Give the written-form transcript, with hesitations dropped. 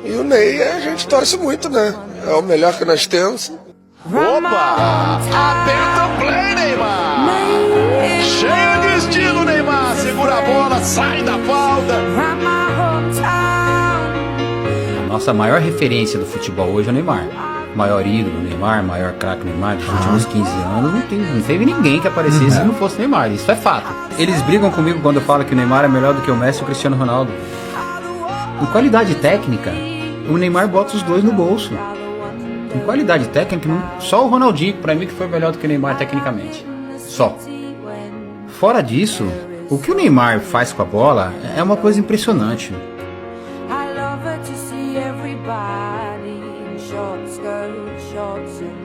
E o Ney a gente torce muito, né? É o melhor que nós temos. Opa! Aperta o play, Neymar! Cheio de estilo, Neymar! Segura a bola, sai da falta! A nossa maior referência do futebol hoje é o Neymar. Maior ídolo, Neymar, maior craque Neymar dos últimos 15 anos. Não teve ninguém que aparecesse se não fosse Neymar. Isso é fato. Eles brigam comigo quando eu falo que o Neymar é melhor do que o Messi e o Cristiano Ronaldo. Em qualidade técnica, o Neymar bota os dois no bolso. Em qualidade técnica, só o Ronaldinho, pra mim, que foi melhor do que o Neymar tecnicamente. Só. Fora disso, o que o Neymar faz com a bola é uma coisa impressionante. I love her to see everybody in short skirts, shorts and